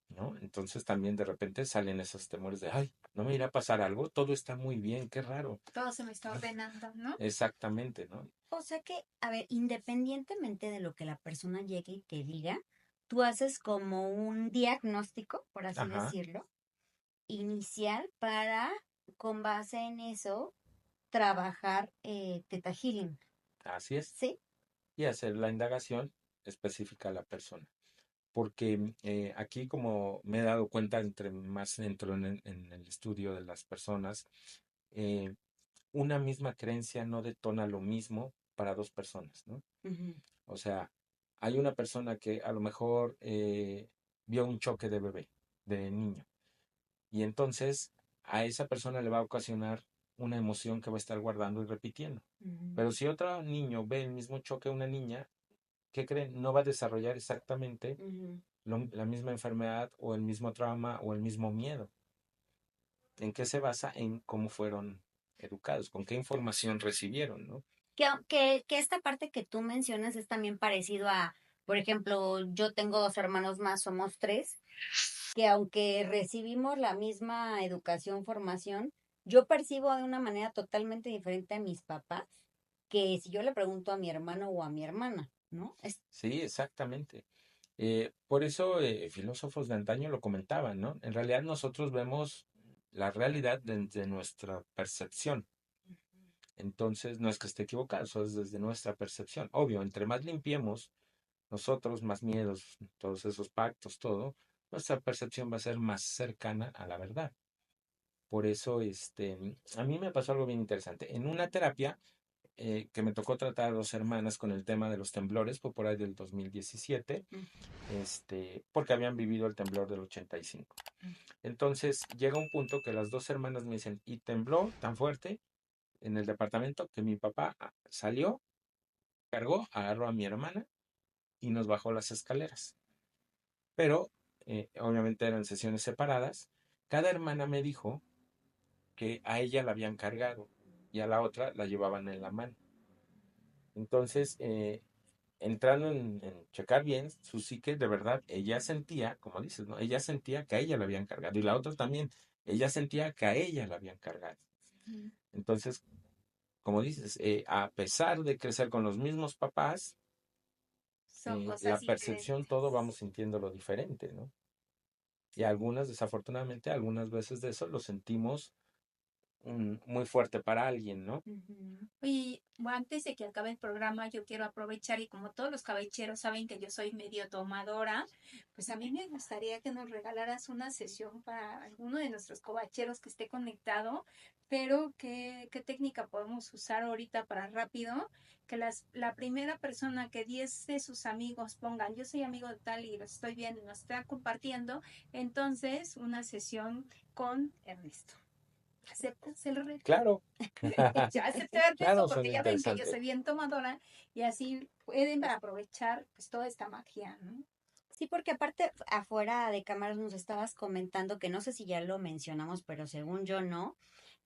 ¿no? Entonces también de repente salen esos temores de, ay, no me irá a pasar algo, todo está muy bien, qué raro, Todo se me está ¿no? ordenando, ¿no? Exactamente, ¿no? O sea que, a ver, independientemente de lo que la persona llegue y te diga, tú haces como un diagnóstico, por así Ajá, decirlo, inicial para, con base en eso, trabajar Theta Healing, así es. ¿sí? Y hacer la indagación específica a la persona. Porque aquí como me he dado cuenta, entre más entro en el estudio de las personas, eh, una misma creencia no detona lo mismo para dos personas, ¿no? Ujú, O sea, hay una persona que a lo mejor vio un choque de bebé, de niño, y entonces a esa persona le va a ocasionar una emoción que va a estar guardando y repitiendo. ujú, Pero si otro niño ve el mismo choque a una niña, ¿qué creen? No va a desarrollar exactamente ujú. la misma enfermedad o el mismo trauma o el mismo miedo. ¿En qué se basa? En cómo fueron educados, con qué información recibieron, ¿no? Que esta parte que tú mencionas es también parecido a, por ejemplo, yo tengo dos hermanos más, somos tres, que aunque recibimos la misma educación, formación, yo percibo de una manera totalmente diferente a mis papás que si yo le pregunto a mi hermano o a mi hermana, ¿no? Sí, exactamente. Por eso filósofos de antaño lo comentaban, ¿no? En realidad nosotros vemos la realidad desde nuestra percepción. Entonces, no es que esté equivocado, eso es desde nuestra percepción. Obvio, entre más limpiemos nosotros, más miedos, todos esos pactos, todo, nuestra percepción va a ser más cercana a la verdad. Por eso, a mí me pasó algo bien interesante. En una terapia que me tocó tratar a dos hermanas con el tema de los temblores, fue por ahí del 2017, porque habían vivido el temblor del 85. Entonces llega un punto que las dos hermanas me dicen, y tembló tan fuerte en el departamento que mi papá salió, cargó, agarró a mi hermana y nos bajó las escaleras. Pero obviamente eran sesiones separadas. Cada hermana me dijo que a ella la habían cargado y a la otra la llevaban en la mano. Entonces, entrando en checar bien su psique, de verdad, ella sentía, como dices, ¿no? Ella sentía que a ella la habían cargado y la otra también, ella sentía que a ella la habían cargado. Mm. Entonces, como dices, a pesar de crecer con los mismos papás, Son la cosas percepción, todo diferentes. vamos sintiéndolo diferente, ¿no? Y algunas, desafortunadamente, algunas veces de eso lo sentimos muy fuerte para alguien, ¿no? Ujú. Oye, bueno, antes de que acabe el programa, yo quiero aprovechar y como todos los caballeros saben que yo soy medio tomadora, pues a mí me gustaría que nos regalaras una sesión para alguno de nuestros covacheros que esté conectado, pero ¿qué técnica podemos usar ahorita para rápido? Que la primera persona que 10 de sus amigos pongan, yo soy amigo de tal y lo estoy viendo y nos está compartiendo, entonces una sesión con Ernesto. ¿Aceptas el reto? Claro, Ya acepté el reto claro, porque suena ya ven que yo interesante. soy bien tomadora y así pueden aprovechar pues toda esta magia, ¿no? Sí, porque aparte afuera de cámaras nos estabas comentando que no sé si ya lo mencionamos, pero según yo no,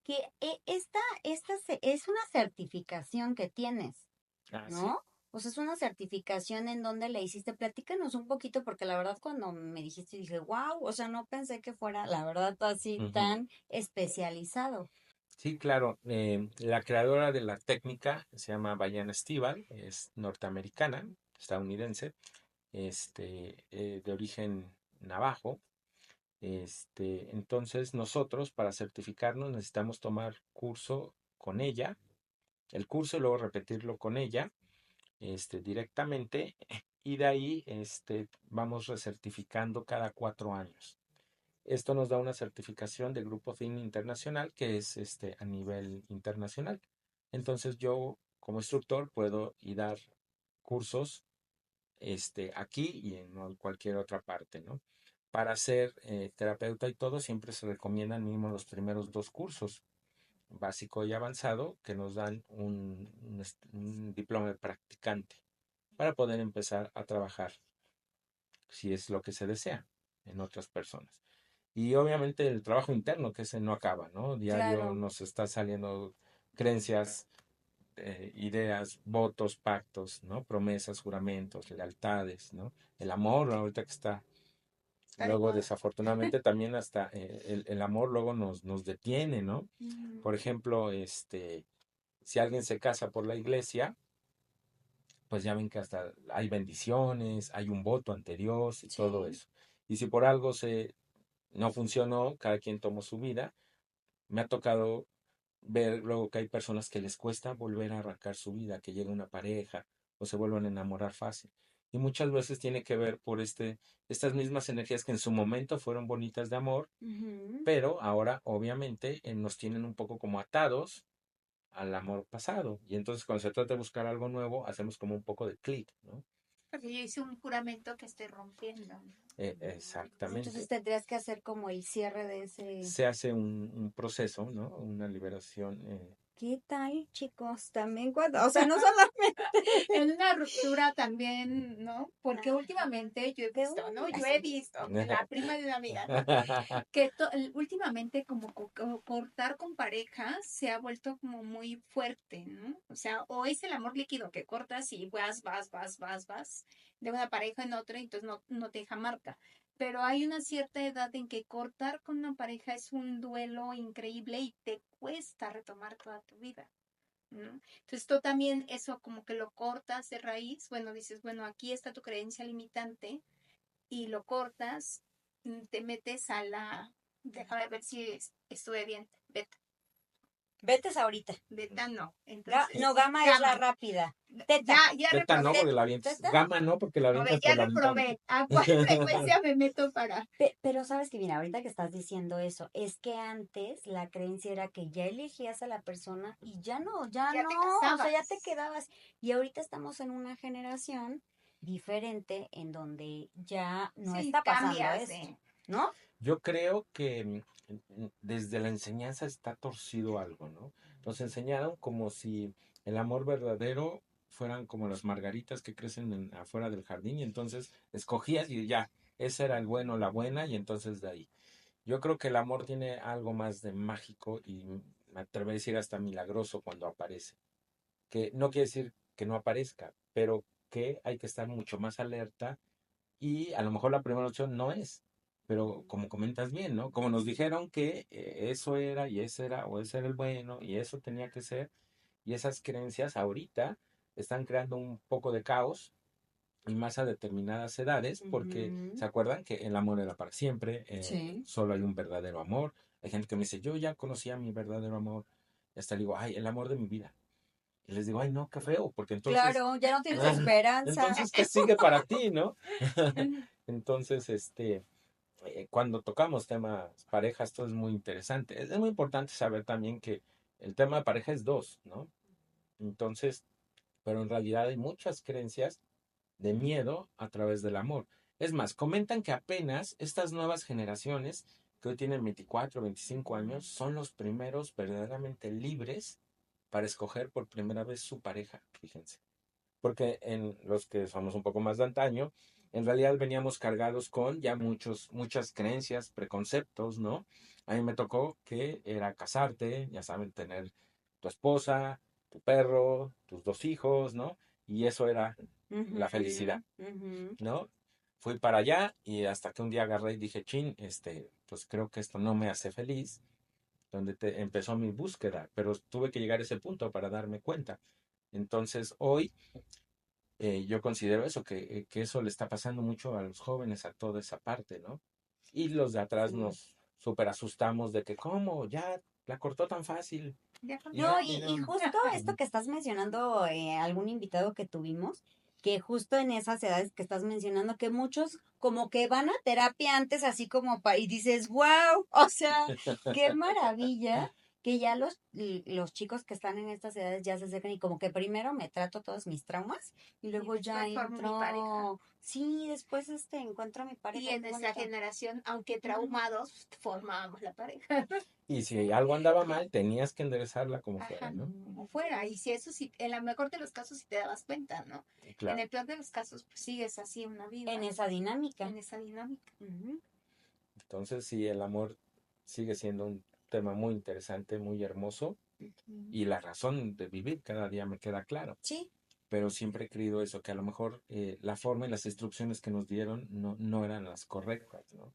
que es una certificación que tienes, Ah, sí. ¿no? O sea, es una certificación en donde le hiciste. Platícanos un poquito, porque la verdad cuando me dijiste dije, wow, o sea, no pensé que fuera, la verdad, así Ujú. tan especializado. Sí, claro. La creadora de la técnica se llama Diana Stival, es norteamericana, estadounidense, de origen navajo. Entonces nosotros para certificarnos necesitamos tomar curso con ella, el curso y luego repetirlo con ella, directamente, y de ahí, vamos recertificando cada 4 años. Esto nos da una certificación de Grupo Think Internacional que es a nivel internacional. Entonces yo como instructor puedo ir a dar cursos aquí y en cualquier otra parte, ¿no? Para ser terapeuta y todo siempre se recomiendan mínimo los primeros 2 cursos, básico y avanzado, que nos dan un diploma de practicante para poder empezar a trabajar, si es lo que se desea, en otras personas. Y obviamente el trabajo interno, que ese no acaba, ¿no? Diario Claro. nos está saliendo creencias, ideas, votos, pactos, ¿no? Promesas, juramentos, lealtades, ¿no? El amor, ahorita que está. Ay, Luego, guau. desafortunadamente, también hasta el amor luego nos detiene, ¿no? Ujú. Por ejemplo, si alguien se casa por la iglesia, pues ya ven que hasta hay bendiciones, hay un voto ante Dios y todo Sí. eso. Y si por algo no funcionó, cada quien tomó su vida. Me ha tocado ver luego que hay personas que les cuesta volver a arrancar su vida, que llega una pareja o se vuelven a enamorar fácil. Y muchas veces tiene que ver por estas mismas energías que en su momento fueron bonitas de amor, Ujú. pero ahora obviamente nos tienen un poco como atados al amor pasado. Y entonces cuando se trata de buscar algo nuevo, hacemos como un poco de clic, ¿no? Porque yo hice un juramento que estoy rompiendo, ¿no? Entonces Exactamente. tendrías que hacer como el cierre de ese. Se hace un proceso, ¿no? Una liberación. ¿Qué tal, chicos? También cuando, o sea, no solamente En una ruptura también, ¿no? Porque últimamente yo he de visto, ¿no? un Yo he visto, la prima de una amiga, ¿no? Que últimamente como cortar con pareja se ha vuelto como muy fuerte, ¿no? O sea, o es el amor líquido que cortas y vas de una pareja en otra, y entonces no te deja marca. Pero hay una cierta edad en que cortar con una pareja es un duelo increíble y te cuesta retomar toda tu vida, ¿no? Entonces tú también eso como que lo cortas de raíz, bueno, dices, bueno, aquí está tu creencia limitante y lo cortas, te metes a déjame ver si estuve bien, Vetes ahorita. beta no, entonces No, gamma es la gamma, rápida. ya, Teta. ya Teta no, reprobé, porque la avientas. ¿Teta? Gama no, porque la a ver, avientas ya por la ventana. reprobé, ¿a cuál frecuencia me meto para? Pero sabes que, mira, ahorita que estás diciendo eso, es que antes la creencia era que ya elegías a la persona y ya Ya no, te o sea, ya te casabas. quedabas. Y ahorita estamos en una generación diferente en donde ya no Sí, está pasando cambias, esto, ¿no? Yo creo que desde la enseñanza está torcido algo, ¿no? nos enseñaron como si el amor verdadero fueran como las margaritas que crecen afuera del jardín y entonces escogías y ya, ese era el bueno, la buena y entonces de ahí. Yo creo que el amor tiene algo más de mágico y me atrevo a decir hasta milagroso cuando aparece. Que no quiere decir que no aparezca, pero que hay que estar mucho más alerta y a lo mejor la primera opción no es. Pero como comentas bien, ¿no? Como nos dijeron que eso era y ese era, o ese era el bueno y eso tenía que ser, y esas creencias ahorita están creando un poco de caos y más a determinadas edades, porque Ujú. se acuerdan que el amor era para siempre, Sí. solo hay un verdadero amor. Hay gente que me dice, yo ya conocía mi verdadero amor. Y hasta le digo, ay, el amor de mi vida. Y les digo, ay, no, qué feo, porque entonces, Claro, ya no tienes esperanza. entonces, ¿qué sigue para ti, no? Entonces, cuando tocamos temas parejas, esto es muy interesante. Es muy importante saber también que el tema de pareja es dos, ¿no? Entonces, pero en realidad hay muchas creencias de miedo a través del amor. Es más, comentan que apenas estas nuevas generaciones que hoy tienen 24, 25 años son los primeros verdaderamente libres para escoger por primera vez su pareja, fíjense. Porque en los que somos un poco más de antaño, en realidad veníamos cargados con ya muchas creencias, preconceptos, ¿no? A mí me tocó que era casarte, ya saben, tener tu esposa, tu perro, tus dos hijos, ¿no? Y eso era Ujú, la felicidad, ujú. ¿no? Fui para allá y hasta que un día agarré y dije, chin, pues creo que esto no me hace feliz, donde empezó mi búsqueda, pero tuve que llegar a ese punto para darme cuenta. Entonces, hoy yo considero eso, que eso le está pasando mucho a los jóvenes, a toda esa parte, ¿no? Y los de atrás Sí. nos súper asustamos de que, ¿cómo? Ya la cortó tan fácil. Ya con Y No, ya, esa. y miren. justo esto que estás mencionando, algún invitado que tuvimos, que justo en esas edades que estás mencionando, que muchos como que van a terapia antes así como y dices, wow, o sea, qué maravilla que ya los chicos que están en estas edades ya se acercan y como que primero me trato todos mis traumas y Y luego ya después formo mi pareja. entro, sí, después encuentro a mi Y pareja, en qué nuestra bonito. generación, aunque traumados, formábamos la pareja. Y si algo andaba mal, tenías que enderezarla como fuera, Ajá, ¿no? como fuera. Y si eso sí, en la mejor de los casos sí te dabas cuenta, ¿no? En Claro. el peor de los casos, pues sigues así una En vida, esa dinámica. en esa dinámica. Ujú. Entonces, sí, el amor sigue siendo un tema muy interesante, muy hermoso. Ujú. Y la razón de vivir cada día me queda claro. Sí. Pero siempre he creído eso, que a lo mejor la forma y las instrucciones que nos dieron no eran las correctas, ¿no?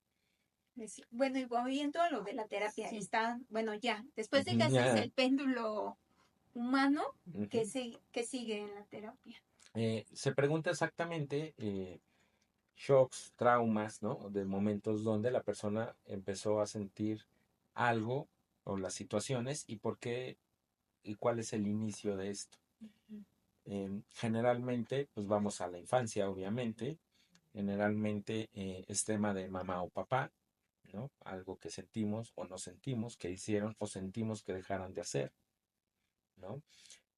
Bueno, y volviendo a lo de la terapia, Sí. está, bueno, ya, después de que Ujú, haces ya, el péndulo humano, ujú. ¿qué sigue en la terapia? Se pregunta exactamente shocks, traumas, ¿no? De momentos donde la persona empezó a sentir algo o las situaciones y por qué y cuál es el inicio de esto. Generalmente, pues vamos a la infancia, obviamente. Generalmente es tema de mamá o papá, ¿no? Algo que sentimos o no sentimos que hicieron o sentimos que dejaran de hacer, ¿no?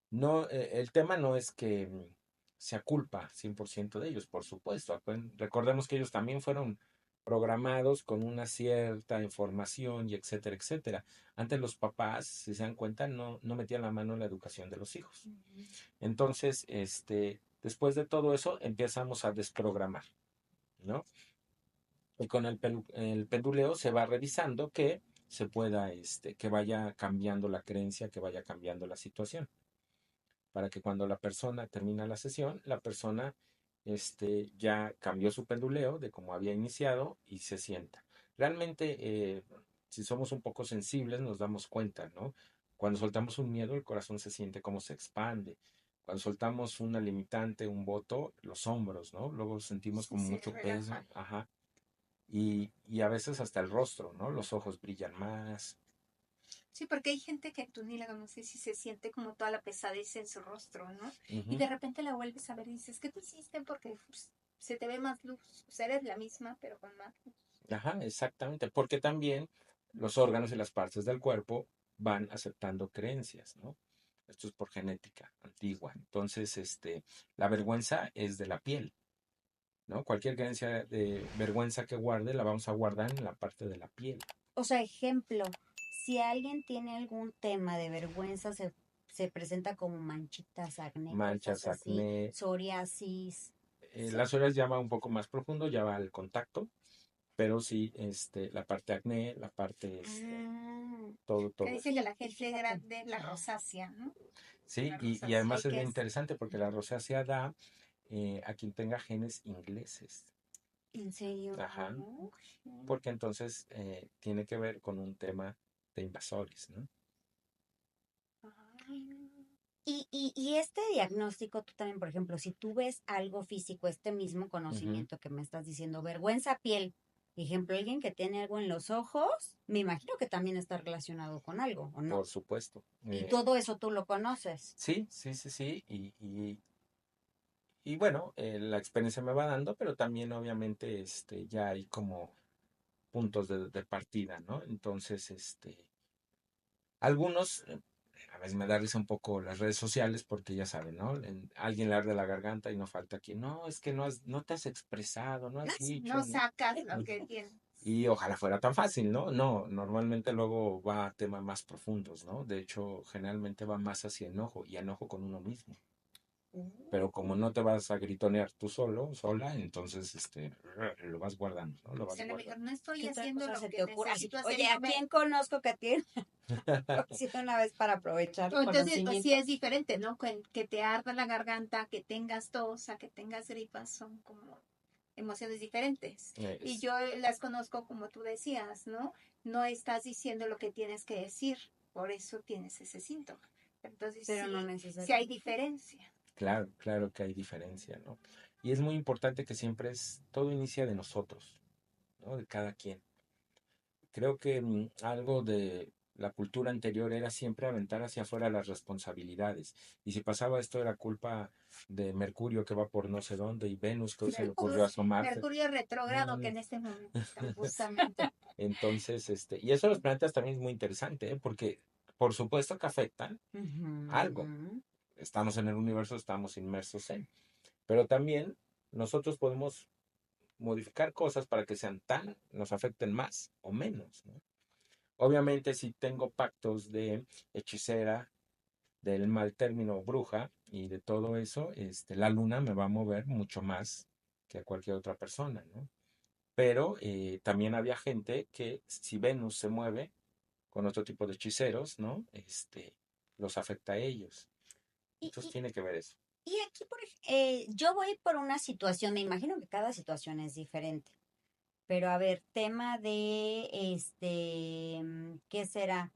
No, el tema no es que sea culpa 100% de ellos, por supuesto. Recordemos que ellos también fueron programados con una cierta información y etcétera, etcétera. Antes los papás, si se dan cuenta, no metían la mano en la educación de los hijos. Entonces, después de todo eso, empezamos a desprogramar, ¿no? Y con el penduleo se va revisando que se pueda, que vaya cambiando la creencia, que vaya cambiando la situación para que cuando la persona termina la sesión, la persona ya cambió su penduleo de como había iniciado y se sienta. Realmente, si somos un poco sensibles, nos damos cuenta, ¿no? Cuando soltamos un miedo, el corazón se siente como se expande. Cuando soltamos una limitante, un voto, los hombros, ¿no? Luego sentimos Sí, como se mucho peso, relaja. ajá. Y a veces hasta el rostro, ¿no? Los ojos brillan más. Sí, porque hay gente que tú ni la conoces y se siente como toda la pesadez en su rostro, ¿no? Y Ujú. de repente la vuelves a ver y dices, ¿qué te hiciste? Porque pues, se te ve más luz. O sea, eres la misma, pero con más luz. Ajá, exactamente, porque también los órganos y las partes del cuerpo van aceptando creencias, ¿no? Esto es por genética antigua. Entonces, la vergüenza es de la piel, ¿no? Cualquier creencia de vergüenza que guarde la vamos a guardar en la parte de la piel. O sea, ejemplo, si alguien tiene algún tema de vergüenza, se presenta como manchitas, acné, Manchas, cosas así, acné. psoriasis. Sí. Las psoriasis ya va un poco más profundo, ya va al contacto, pero sí, la parte acné, la parte, Ah, todo, Que todo eso. dicen que la gente fíjate. grande, la rosácea, ¿no? Sí, La y rosácea, además y es que bien es, interesante porque la rosácea da a quien tenga genes ingleses. ¿En serio? Ajá, Ujú. porque entonces tiene que ver con un tema de invasores, ¿no? Y este diagnóstico, tú también, por ejemplo, si tú ves algo físico, este mismo Ujú. conocimiento que me estás diciendo, vergüenza piel, ejemplo, alguien que tiene algo en los ojos, me imagino que también está relacionado con algo, ¿o no? Por supuesto. Y todo eso tú lo conoces. Sí, sí, sí, sí. Y bueno, la experiencia me va dando, pero también obviamente ya hay como puntos de partida, ¿no? Entonces, algunos, a veces me da risa un poco las redes sociales porque ya saben, ¿no? Alguien le arde la garganta y no falta quien, no, es que no te has expresado, no has no dicho, ¿no? sacas lo que tienes. Y ojalá fuera tan fácil, ¿no? No, normalmente luego va a temas más profundos, ¿no? De hecho, generalmente va más hacia enojo y enojo con uno mismo. Pero como no te vas a gritonear tú solo, sola, entonces lo vas guardando, ¿no? Lo vas Dice la amiga, guardando. no estoy ¿Qué otra haciendo cosa lo se que te ocurre? Así, necesito hacer oye, y ¿a quién conozco que tiene? Sí, de una vez para aprovechar o entonces, pues sí conocimiento. es diferente, ¿no? Que te arda la garganta, que tengas tos, a que tengas gripa, son como emociones diferentes. Y Es- yo las conozco como tú decías, ¿no? No estás diciendo lo que tienes que decir, por eso tienes ese síntoma. Entonces Pero no sí hay necesariamente. diferencia. claro, claro que hay diferencia, ¿no? Y es muy importante que siempre todo inicia de nosotros, ¿no? De cada quien. Creo que algo de la cultura anterior era siempre aventar hacia afuera las responsabilidades. Y si pasaba esto era culpa de Mercurio que va por no sé dónde y Venus que hoy se le ocurrió asomarse. Mercurio retrógrado que Mm. en este momento estamos. Justamente. Entonces, y eso de los planetas también es muy interesante, ¿eh? Porque por supuesto que afectan algo. Ujú. Estamos en el universo, estamos inmersos en. Pero también nosotros podemos modificar cosas para que sean nos afecten más o menos, ¿no? Obviamente, si tengo pactos de hechicera, del mal término bruja y de todo eso, la luna me va a mover mucho más que a cualquier otra persona, ¿no? Pero también había gente que si Venus se mueve con otro tipo de hechiceros, ¿no? Los afecta a ellos. Y, Entonces y, tiene que ver eso. y aquí, yo voy por una situación, me imagino que cada situación es diferente, pero a ver, tema de, ¿qué será?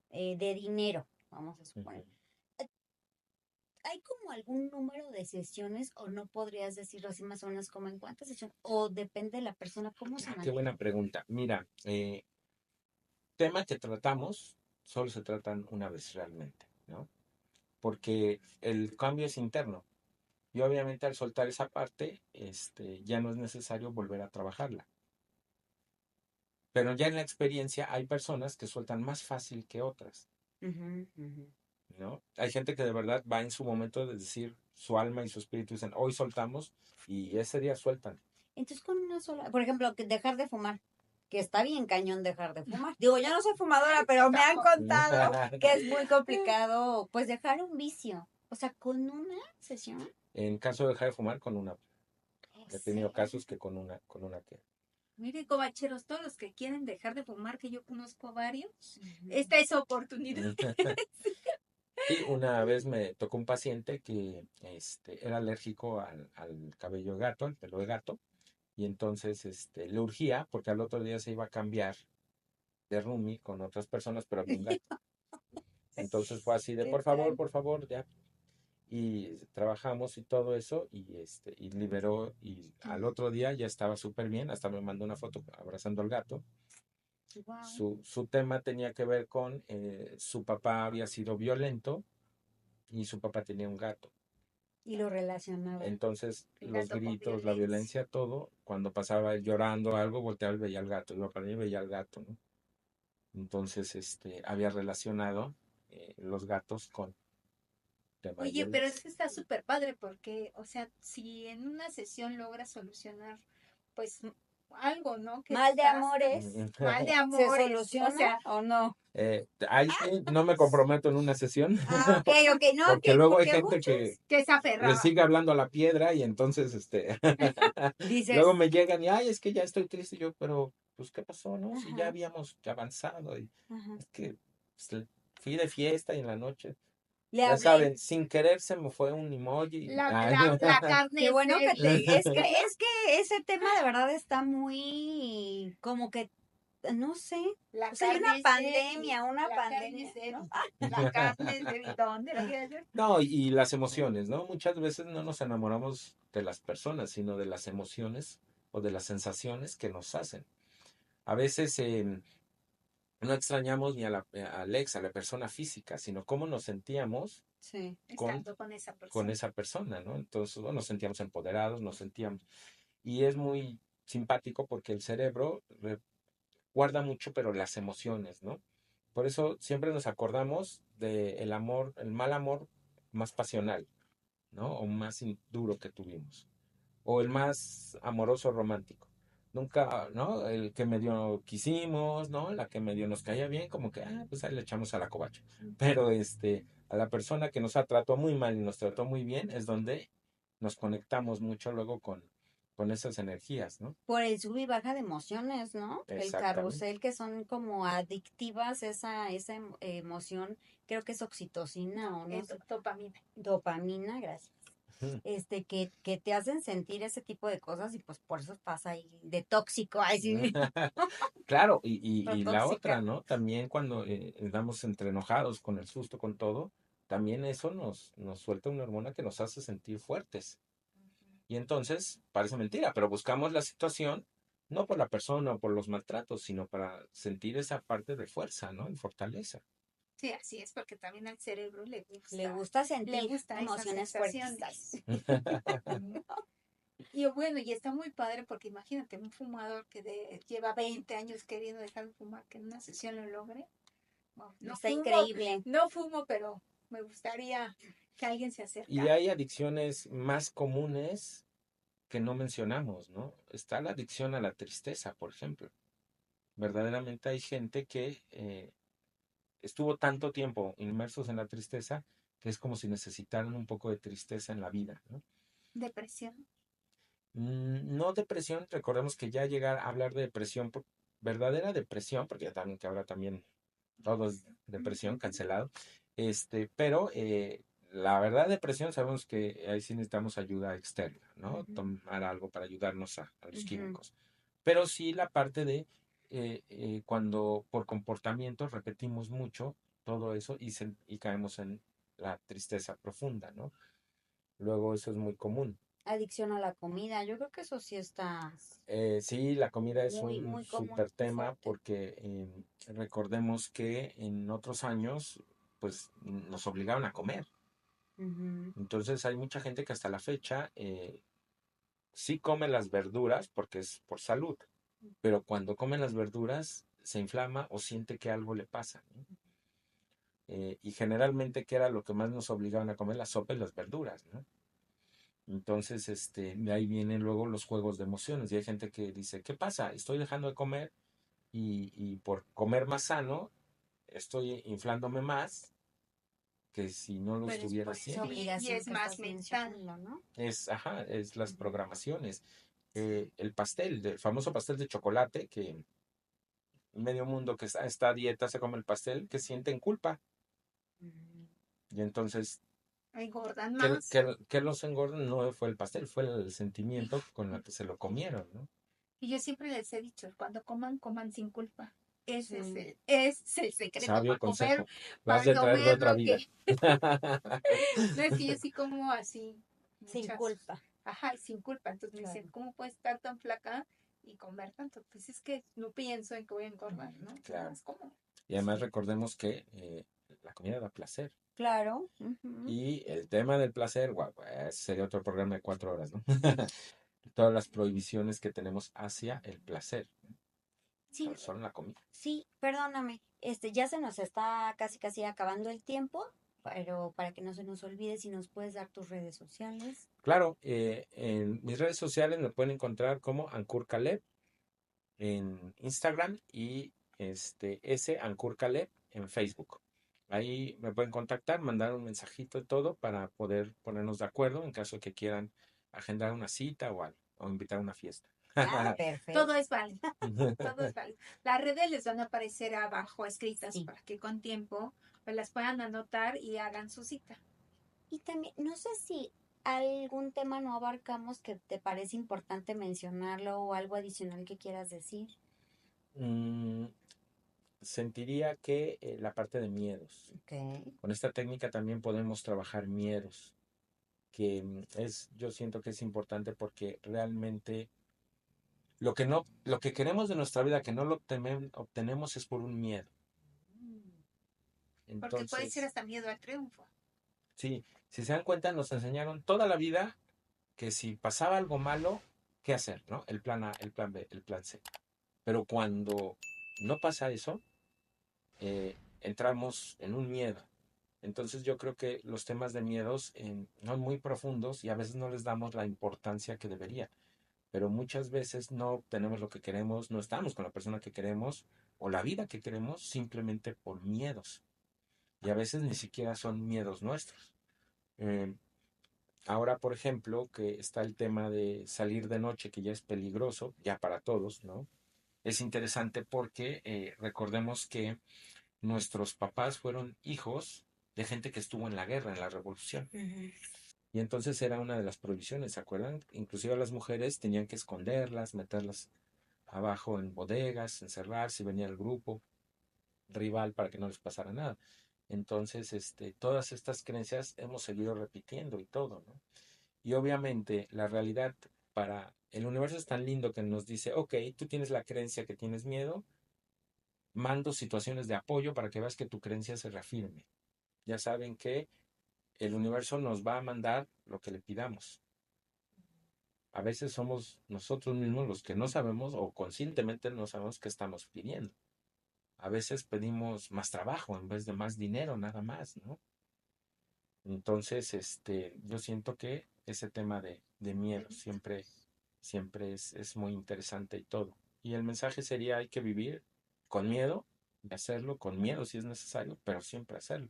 De dinero, vamos a Ujú. suponer. ¿Hay como algún número de sesiones o no podrías decirlo así más o menos como en cuántas sesiones? O depende de la persona, ¿cómo se Qué buena maneja? pregunta. Mira, temas que tratamos solo se tratan una vez realmente, ¿no? Porque el cambio es interno. Y obviamente al soltar esa parte, ya no es necesario volver a trabajarla. Pero ya en la experiencia hay personas que sueltan más fácil que otras, Ujú, ujú. ¿no? Hay gente que de verdad va en su momento de decir, su alma y su espíritu dicen, hoy soltamos y ese día sueltan. Entonces con una sola, por ejemplo, que dejar de fumar, que está bien cañón dejar de fumar. Digo, yo no soy fumadora, pero me han contado que es muy complicado, pues dejar un vicio. O sea, con una sesión. En caso de dejar de fumar, con una. ¿En He tenido serio? casos que con una que. Mire, covacheros, todos los que quieren dejar de fumar, que yo conozco varios, Ujú. esta es oportunidad. Y una vez me tocó un paciente que era alérgico al cabello de gato, al pelo de gato, y entonces le urgía porque al otro día se iba a cambiar de roomie con otras personas, pero había un gato. Entonces fue así de, ¿Qué tal? por favor, ya. Y trabajamos y todo eso, y liberó, y al otro día ya estaba súper bien, hasta me mandó una foto abrazando al gato. Wow. Su tema tenía que ver con su papá había sido violento y su papá tenía un gato. Y lo relacionaba. Entonces, El los gato con gritos, la violencia. violencia, todo, cuando pasaba él llorando algo, volteaba y veía al gato, iba para allá y veía al gato, ¿no? Entonces, había relacionado los gatos con tema de Oye, pero violencia. es que está súper padre porque, o sea, si en una sesión logras solucionar, pues algo, ¿no? Que Mal de estás amores, mal de ¿se amores, o soluciona sea, o no? Ahí sí no me comprometo en una sesión, Ah, ok, no, porque ok, luego hay porque gente muchos Que se le aferraba. sigue hablando a la piedra y entonces, dices, luego me llegan y, ay, es que ya estoy triste. Y yo, pero, pues, ¿qué pasó, no? Si ya ajá, habíamos avanzado y ajá. es que pues, fui de fiesta y en la noche, Le ya hablé. saben, sin querer se me fue un emoji. La Qué carne es bueno que débil. es que ese tema de verdad está muy, como que, no sé, La o sea, hay carne es débil. una La carne pandemia, es débil. ¿no? La carne es débil. ¿Dónde lo quieres ver? No, y las emociones, ¿no? Muchas veces no nos enamoramos de las personas, sino de las emociones o de las sensaciones que nos hacen. A veces no extrañamos ni al ex, a la persona física, sino cómo nos sentíamos Sí. con, Estando con esa con persona. esa persona, ¿no? Entonces, bueno, nos sentíamos empoderados, nos sentíamos... Y es muy simpático porque el cerebro guarda mucho, pero las emociones, ¿no? Por eso siempre nos acordamos del amor, el mal amor más pasional, ¿no? O más duro que tuvimos. O el más amoroso romántico. Nunca, ¿no? El que medio quisimos, ¿no? La que medio nos caía bien, como que, pues ahí le echamos a la covacha. Pero a la persona que nos trató muy mal y nos trató muy bien, es donde nos conectamos mucho luego con esas energías, ¿no? Por el sub y baja de emociones, ¿no? El Exactamente. carrusel que son como adictivas, esa emoción, creo que es oxitocina No, o no es sé, dopamina. dopamina, gracias. Que te hacen sentir ese tipo de cosas y pues por eso estás ahí de tóxico, ay sí, Claro, o y la otra, tóxica. ¿no? También cuando andamos entre enojados con el susto, con todo, también eso nos suelta una hormona que nos hace sentir fuertes. Y entonces, parece mentira, pero buscamos la situación no por la persona o por los maltratos, sino para sentir esa parte de fuerza, ¿no? Y fortaleza. Sí, así es, porque también al cerebro Le gusta le sentir gusta esas emociones fuertes. sensaciones. ¿No? Y bueno, y está muy padre porque imagínate un fumador que lleva 20 años queriendo dejar de fumar, que en una sesión lo logre. Wow, Está increíble. no fumo, pero me gustaría que alguien se Y acercara. hay adicciones más comunes que no mencionamos, ¿no? Está la adicción a la tristeza, por ejemplo. Verdaderamente hay gente que estuvo tanto tiempo inmersos en la tristeza que es como si necesitaran un poco de tristeza en la vida, ¿no? Depresión. No depresión, recordemos que ya llegar a hablar de depresión, verdadera depresión, porque ya también que ahora también todo es depresión, cancelado, pero la verdad depresión sabemos que ahí sí necesitamos ayuda externa, ¿no? Ujú, Tomar algo para ayudarnos a los ujú. químicos. Pero sí la parte de cuando por comportamiento repetimos mucho todo eso y caemos en la tristeza profunda, ¿no? Luego eso es muy común. Adicción a la comida, yo creo que eso sí está Sí, la comida es muy, un muy común, súper muy tema fuerte. porque recordemos que en otros años pues nos obligaron a comer. Ujú, Entonces hay mucha gente que hasta la fecha sí come las verduras porque es por salud, pero cuando come las verduras se inflama o siente que algo le pasa, ¿no? Y generalmente que era lo que más nos obligaban a comer, la sopa y las verduras, ¿no? Entonces, de ahí vienen luego los juegos de emociones. Y hay gente que dice, ¿qué pasa? Estoy dejando de comer y por comer más sano estoy inflándome más que si no lo Pero es estuviera por esa eso. haciendo. Y obligación es que más estás mental. mencionando, ¿no? Es las Ujú. programaciones. El pastel, el famoso pastel de chocolate, que medio mundo que está a esta dieta se come el pastel, que sienten culpa. Ujú. Y entonces, Engordan ¿qué, más. qué, qué los engorda? No fue el pastel, fue el sentimiento con el que se lo comieron, ¿no? Y yo siempre les he dicho, cuando coman, coman sin culpa. Sí. Ese es el secreto Sabio consejo. Lo has para de traer de comer otra lo vida. que... No es que yo sí como así, Sin muchas, culpa, ajá, y sin culpa. Entonces me dicen, claro. ¿cómo puedes estar tan flaca y comer tanto? Pues es que no pienso en que voy a engordar, ¿no? Nada Claro. más como. Y además Sí. recordemos que la comida da placer. Claro. Ujú. Y el tema del placer, guau, pues, sería otro programa de 4 horas, ¿no? Todas las prohibiciones que tenemos hacia el placer, Sí, solo en la comida. sí, perdóname. Ya se nos está casi casi acabando el tiempo, pero para que no se nos olvide, si nos puedes dar tus redes sociales. Claro, en mis redes sociales me pueden encontrar como Ankur Caleb en Instagram y Ankur Caleb en Facebook. Ahí me pueden contactar, mandar un mensajito y todo para poder ponernos de acuerdo en caso de que quieran agendar una cita o algo, o invitar a una fiesta. Ah, perfecto. Todo es válido, todo es válido. Las redes les van a aparecer abajo escritas Sí. para que con tiempo pues las puedan anotar y hagan su cita. Y también, no sé si algún tema no abarcamos que te parece importante mencionarlo o algo adicional que quieras decir. Mm, Sentiría que la parte de miedos. Ok. Con esta técnica también podemos trabajar miedos, que yo siento que es importante porque realmente lo que queremos de nuestra vida que no lo obtenemos es por un miedo. Porque puede ser Entonces, hasta miedo al triunfo. sí, si se dan cuenta, nos enseñaron toda la vida que si pasaba algo malo, ¿qué hacer? ¿No? El plan A, el plan B, el plan C. Pero cuando no pasa eso, entramos en un miedo. Entonces yo creo que los temas de miedos son muy profundos y a veces no les damos la importancia que debería. Pero muchas veces no obtenemos lo que queremos, no estamos con la persona que queremos o la vida que queremos simplemente por miedos. Y a veces ni siquiera son miedos nuestros. Eh, Ahora, por ejemplo, que está el tema de salir de noche, que ya es peligroso, ya para todos, ¿no? Es interesante porque recordemos que nuestros papás fueron hijos de gente que estuvo en la guerra, en la revolución. Ujú. Y entonces era una de las prohibiciones, ¿se acuerdan? Inclusive a las mujeres tenían que esconderlas, meterlas abajo en bodegas, encerrar si venía el grupo rival para que no les pasara nada. Entonces, todas estas creencias hemos seguido repitiendo y todo, ¿no? Y obviamente la realidad para el universo es tan lindo que nos dice, ok, tú tienes la creencia que tienes miedo, mando situaciones de apoyo para que veas que tu creencia se reafirme. Ya saben que el universo nos va a mandar lo que le pidamos. A veces somos nosotros mismos los que no sabemos o conscientemente no sabemos qué estamos pidiendo. A veces pedimos más trabajo en vez de más dinero, nada más, ¿no? Entonces, yo siento que ese tema de miedo siempre es muy interesante y todo. Y el mensaje sería, hay que vivir con miedo y hacerlo con miedo si es necesario, pero siempre hacerlo.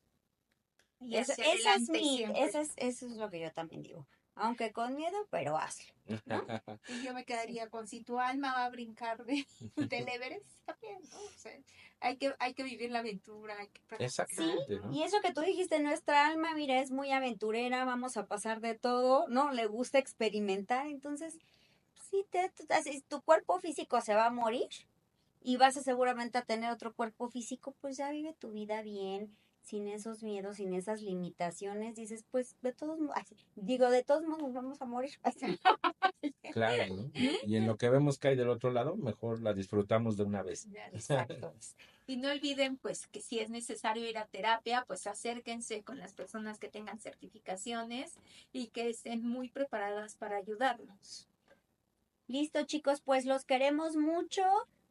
Y Eso, hacia esa es adelante siempre. eso es lo que yo también digo. Aunque con miedo, pero hazlo, ¿no? Y yo me quedaría con si tu alma va a brincar del Everest, también, ¿no? O sea, hay que vivir la aventura, hay que Sí, practicar, Exactamente, ¿no? ¿no? y eso que tú dijiste, nuestra alma, mira, es muy aventurera, vamos a pasar de todo, ¿no? Le gusta experimentar, entonces, sí, así, tu cuerpo físico se va a morir y vas a seguramente a tener otro cuerpo físico, pues ya vive tu vida bien, sin esos miedos, sin esas limitaciones, dices, pues de todos modos, digo, de todos modos nos vamos a morir. Claro, ¿no? ¿No? Y en lo que vemos que hay del otro lado, mejor la disfrutamos de una vez. Exacto. Y no olviden, pues, que si es necesario ir a terapia, pues acérquense con las personas que tengan certificaciones y que estén muy preparadas para ayudarnos. Listo, chicos, pues los queremos mucho.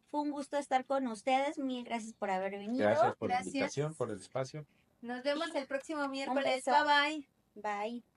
Fue un gusto estar con ustedes. Mil gracias por haber venido. Gracias por la Gracias. invitación, por el espacio. Nos vemos el próximo Un miércoles. beso. Bye bye. Bye.